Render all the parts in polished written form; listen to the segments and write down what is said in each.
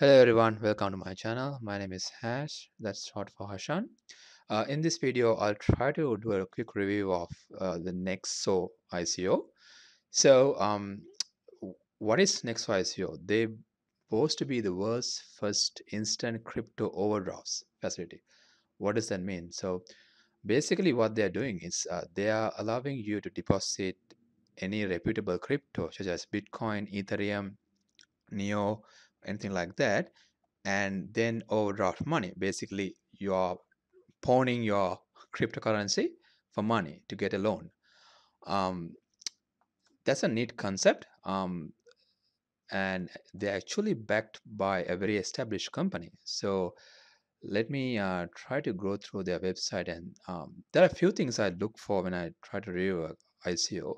Hello everyone, welcome to my channel. My name is Hash, that's short for Hashan. In this video, I'll try to do a quick review of the NEXO ICO. So, what is NEXO ICO? They boast to be the world's first instant crypto overdrafts facility. What does that mean? So, basically, what they're doing is they are allowing you to deposit any reputable crypto, such as Bitcoin, Ethereum, Neo, anything like that, and then overdraft money. Basically, you are pawning your cryptocurrency for money to get a loan. Um, that's a neat concept, and they're actually backed by a very established company. So let me try to go through their website, and there are a few things I look for when I try to review a ICO.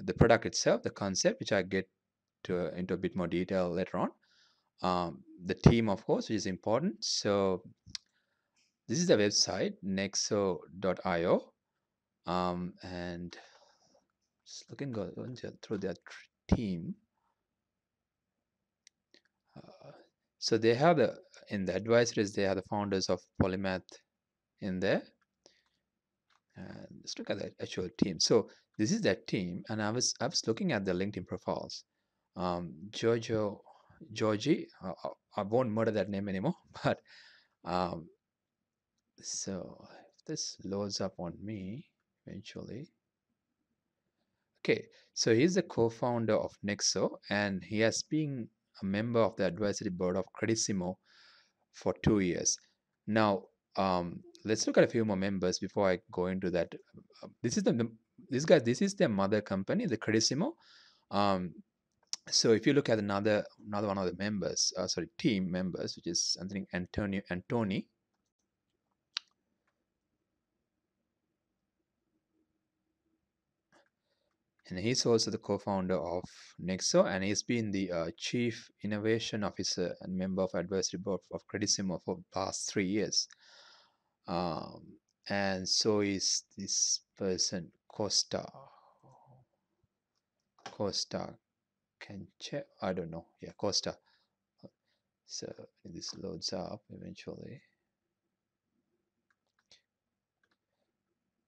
The product itself, the concept, which I get into a bit more detail later on. The team, of course, which is important. So this is the website nexo.io, and just through their team. Uh, so they have in the advisories they have the founders of Polymath in there, and let's look at the actual team. So this is that team, and I was looking at the LinkedIn profiles. Giorgio Georgie, I won't murder that name anymore, but um, so if this loads up on me eventually. Okay, so he's the co-founder of Nexo, and he has been a member of the advisory board of Credissimo for 2 years. Now, let's look at a few more members before I go into that. This is this is their mother company, the Credissimo. Um, so if you look at another one of the members, sorry, team members, which is I think Antoni, and he's also the co-founder of Nexo, and he's been the chief innovation officer and member of advisory board of Credissimo for the past 3 years. And so is this person Costa Canche, I don't know. Yeah, Costa. So this loads up eventually.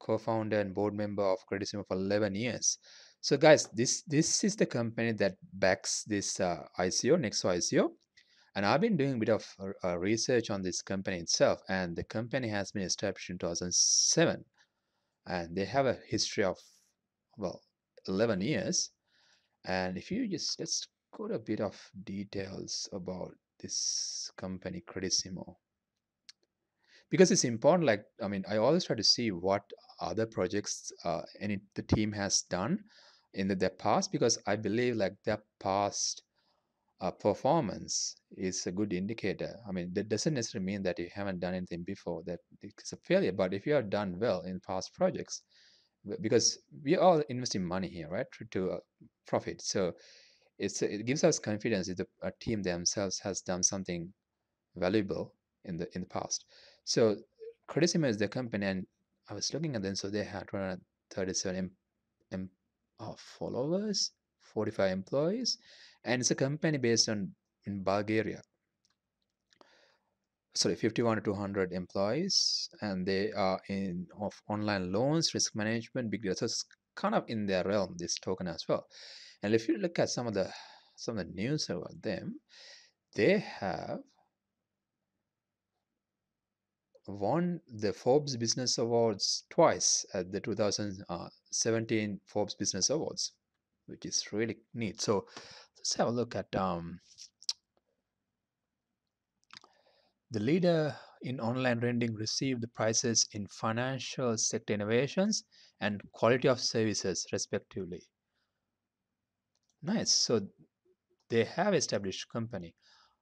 Co-founder and board member of Credissimo for 11 years. So guys, this is the company that backs this ICO, Nexo ICO. And I've been doing a bit of research on this company itself, and the company has been established in 2007, and they have a history of, well, 11 years. And if you just let's go to a bit of details about this company, Credissimo, because it's important. Like, I mean, I always try to see what other projects the team has done in their past, because I believe like their past performance is a good indicator. I mean, that doesn't necessarily mean that you haven't done anything before that it's a failure. But if you have done well in past projects, because we are all investing money here, right, to profit. So it gives us confidence if a team themselves has done something valuable in the past. So Credissimo is the company, and I was looking at them. So they had 237 followers, 45 employees, and it's a company based in Bulgaria. Sorry, 51 to 200 employees, and they are in of online loans, risk management, big data. So it's kind of in their realm, this token as well. And if you look at some of the news about them, they have won the Forbes Business Awards twice at the 2017 Forbes Business Awards, which is really neat. So let's have a look at the leader in online lending received the prizes in financial sector innovations and quality of services, respectively. Nice. So they have established company.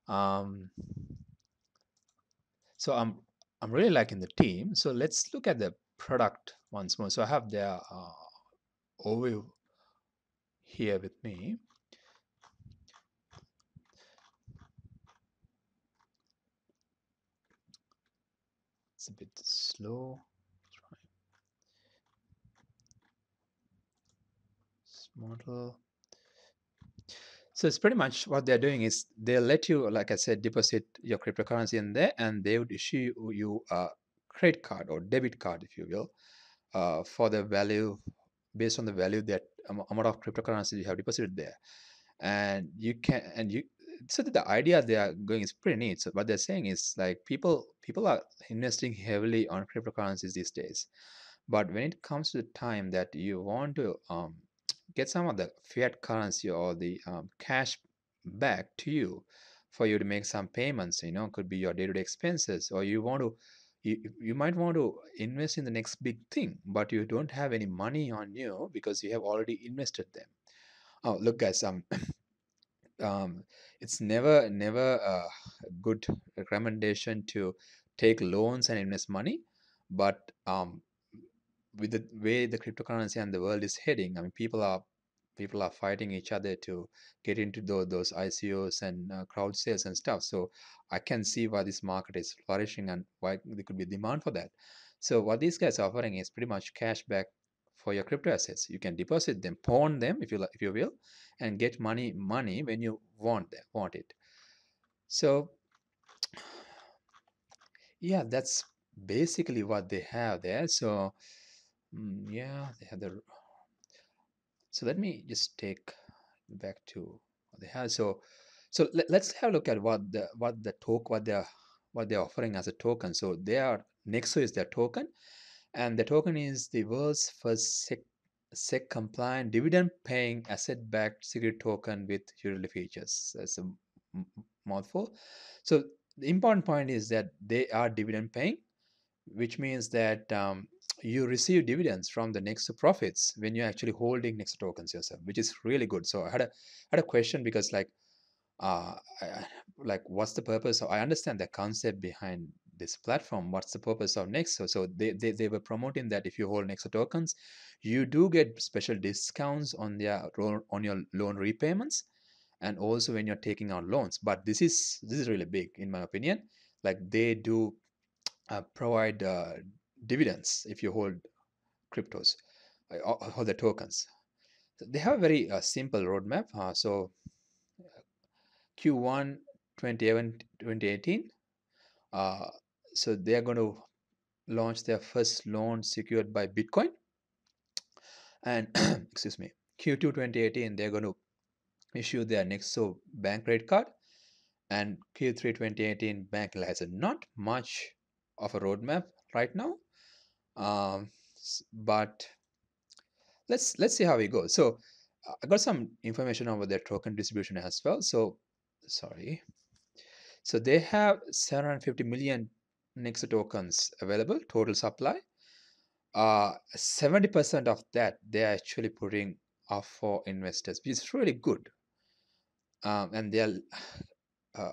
Um, so I'm really liking the team. So let's look at the product once more. So I have their overview here with me. It's a bit slow. Model. So it's pretty much what they're doing is they'll let you, like I said, deposit your cryptocurrency in there, and they would issue you a credit card or debit card, if you will, for the value based on the value that amount of cryptocurrency you have deposited there. And you can and you so the idea they are going is pretty neat. So what they're saying is like people are investing heavily on cryptocurrencies these days, but when it comes to the time that you want to get some of the fiat currency or the cash back to you for you to make some payments, could be your day-to-day expenses, or you might want to invest in the next big thing, but you don't have any money on you because you have already invested them. Oh, look, guys, um, it's never a good recommendation to take loans and invest money, but with the way the cryptocurrency and the world is heading, I mean, people are fighting each other to get into those ICOs and crowd sales and stuff. So I can see why this market is flourishing and why there could be demand for that. So what these guys are offering is pretty much cash back for your crypto assets. You can deposit them, pawn them if you will, and get money when you want it. So yeah, that's basically what they have there. So yeah, they have the. So let me just take back to what they have. So let's have a look at what they're offering as a token. So they are Nexo is their token, and the token is the world's first SEC compliant dividend paying asset backed security token with utility features. That's a mouthful. So the important point is that they are dividend paying, which means that you receive dividends from the Nexo profits when you're actually holding Nexo tokens yourself, which is really good. So I had a question because uh, like what's the purpose of, I understand the concept behind this platform. What's the purpose of Nexo? So they were promoting that if you hold Nexo tokens, you do get special discounts on your loan repayments, and also when you're taking out loans. But this is really big in my opinion. Like they do provide dividends if you hold cryptos or the tokens. So they have a very simple roadmap. So Q1 2018, uh, so they are going to launch their first loan secured by Bitcoin. And excuse me, Q2 2018, they're going to issue their Nexo bank credit card. And Q3 2018, bank has not much of a roadmap right now. But let's see how it goes. So I got some information over their token distribution as well. So sorry. So they have 750 million Nexo tokens available, total supply. 70% of that they're actually putting up for investors, which is really good. And they're uh,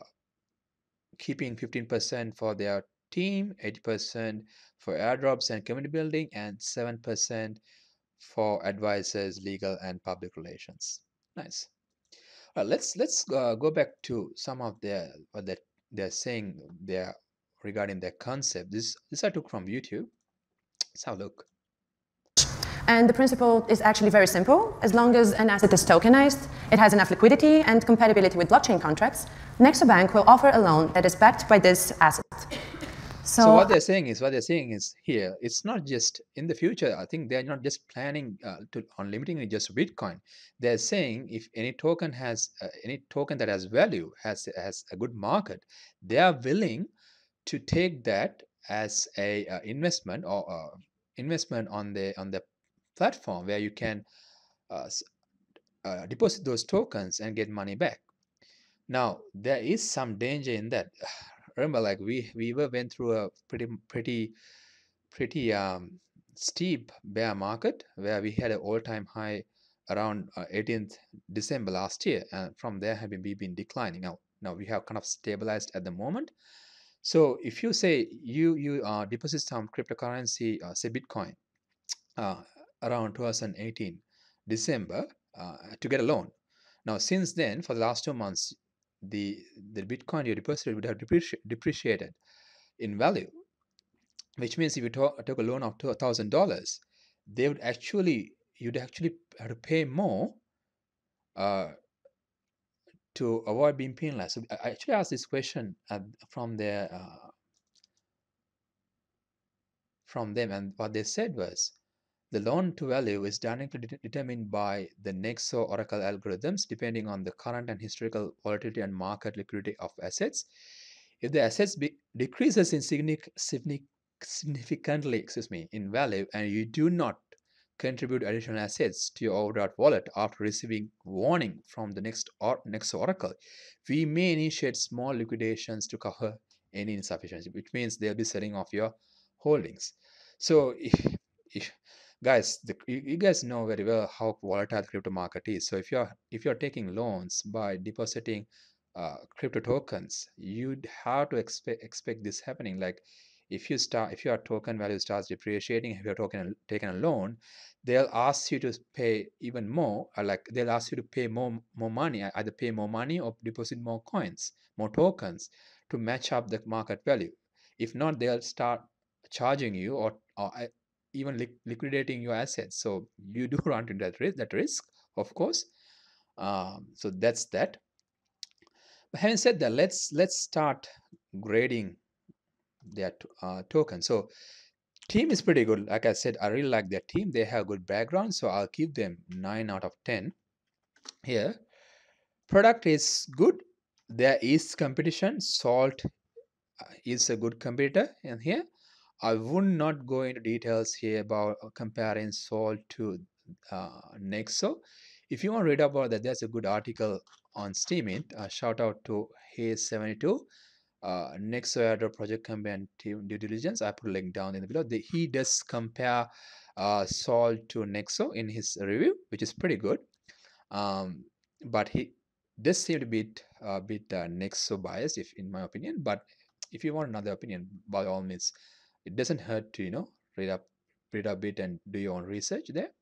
keeping 15% for their team, 80% for airdrops and community building, and 7% for advisors, legal, and public relations. Nice. Let's go back to some of their what they're saying there regarding their concept. This I took from YouTube. Let's have a look. And the principle is actually very simple. As long as an asset is tokenized, it has enough liquidity and compatibility with blockchain contracts, Nexo Bank will offer a loan that is backed by this asset. So what they're saying is here. It's not just in the future. I think they're not just planning on limiting it just to Bitcoin. They're saying if any token that has value has a good market, they are willing to take that as a investment or investment on the platform where you can uh, deposit those tokens and get money back. Now there is some danger in that. Remember, like we went through a pretty steep bear market where we had an all-time high around 18th December last year, and from there have been declining. Now we have kind of stabilized at the moment. So if you say you deposit some cryptocurrency, say Bitcoin, uh, around 2018 December to get a loan. Now since then, for the last 2 months, the the Bitcoin you deposited would have depreciated in value, which means if you took a loan of $1,000, you'd actually have to pay more uh, to avoid being penalized. So I actually asked this question from them, and what they said was the loan to value is dynamically determined by the NEXO Oracle algorithms depending on the current and historical volatility and market liquidity of assets. If the assets decreases in significantly, in value, and you do not contribute additional assets to your overdraft wallet after receiving warning from the next oracle, we may initiate small liquidations to cover any insufficiency, which means they'll be selling off your holdings. So if guys, you guys know very well how volatile the crypto market is. So if you're taking loans by depositing crypto tokens, you'd have to expect this happening. Like if your token value starts depreciating, if you're taking a loan, they'll ask you to pay even more, or like they'll ask you to pay more money, either pay more money or deposit more coins, more tokens to match up the market value. If not, they'll start charging you, or even liquidating your assets. So you do run into that risk, of course. So that's that. But having said that, let's start grading their token. So team is pretty good. Like I said, I really like their team. They have good background, so I'll give them 9 out of 10 here. Product is good. There is competition. Salt is a good competitor in here. I would not go into details here about comparing Salt to Nexo. If you want to read about that, there's a good article on Steemit. Shout out to Hayes72, Nexo Airdrop Project Company and Team Due Diligence. I put a link down in the below. He does compare Salt to Nexo in his review, which is pretty good. But he does seem to be a bit Nexo biased, if in my opinion. But if you want another opinion, by all means, it doesn't hurt to read up read a bit and do your own research there.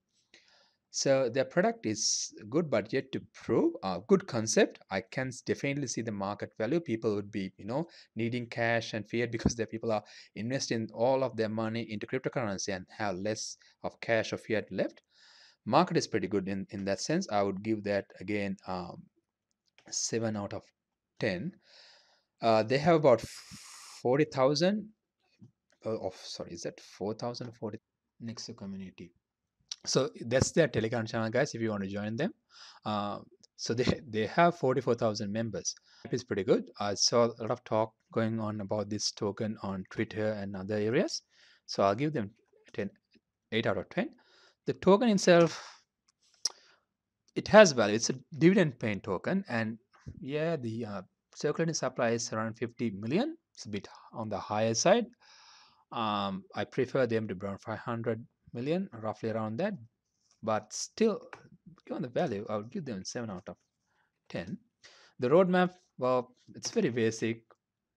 So their product is good, but yet to prove. Good concept. I can definitely see the market value. People would be needing cash and fiat because the people are investing all of their money into cryptocurrency and have less of cash or fiat left. Market is pretty good in that sense. I would give that again 7 out of 10. They have about 40,000 of sorry, is that 4,000 Nexo community. So that's their Telegram channel, guys, if you want to join them. uh, so they have 44,000 members. It's pretty good. I saw a lot of talk going on about this token on Twitter and other areas, so I'll give them 8 out of 10. The token itself, it has value. It's a dividend paying token, and yeah, the circulating supply is around 50 million. It's a bit on the higher side. I prefer them to be around 500 million, roughly around that. But still, given the value, I would give them 7 out of 10. The roadmap, well, it's very basic.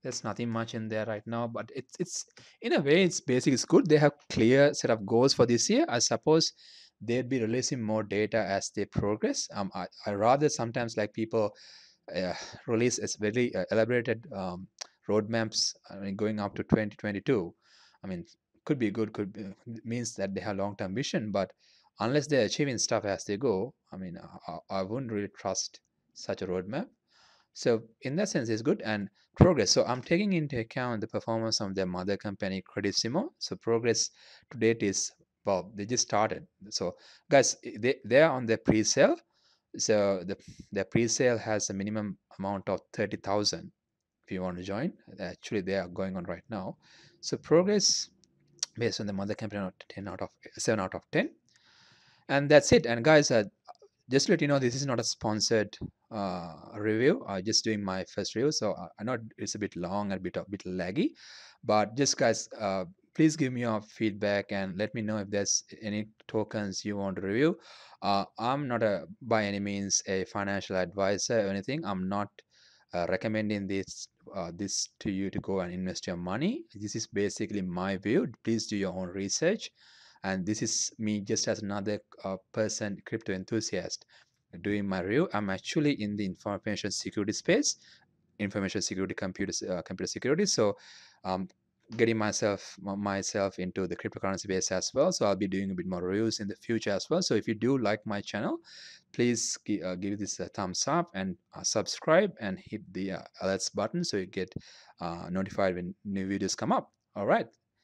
There's nothing much in there right now, but it's in a way it's basic. It's good. They have clear set of goals for this year. I suppose they'd be releasing more data as they progress. I rather sometimes like people uh, release as very elaborated roadmaps. I mean, going up to 2022. I mean, could be good. Could be, means that they have long-term vision, but unless they're achieving stuff as they go, I mean, I wouldn't really trust such a roadmap. So in that sense, it's good. And progress. So I'm taking into account the performance of their mother company, Credissimo. So progress to date is, well, they just started. So guys, they're on their pre-sale. So the pre-sale has a minimum amount of 30,000 if you want to join. Actually, they are going on right now. So progress based on the mother company, 10 out of 7 out of 10. And that's it. And guys, just to let you know, this is not a sponsored review. I'm just doing my first review, so I know it's a bit long and a bit laggy, but just guys, please give me your feedback and let me know if there's any tokens you want to review. I'm not by any means a financial advisor or anything. I'm not recommending this to you to go and invest your money. This is basically my view. Please do your own research, and this is me just as another person, crypto enthusiast, doing my review. I'm actually in the information security space, information security, computer security. So getting myself into the cryptocurrency base as well. So I'll be doing a bit more reviews in the future as well. So if you do like my channel, please give this a thumbs up and subscribe and hit the alerts button so you get notified when new videos come up. All right.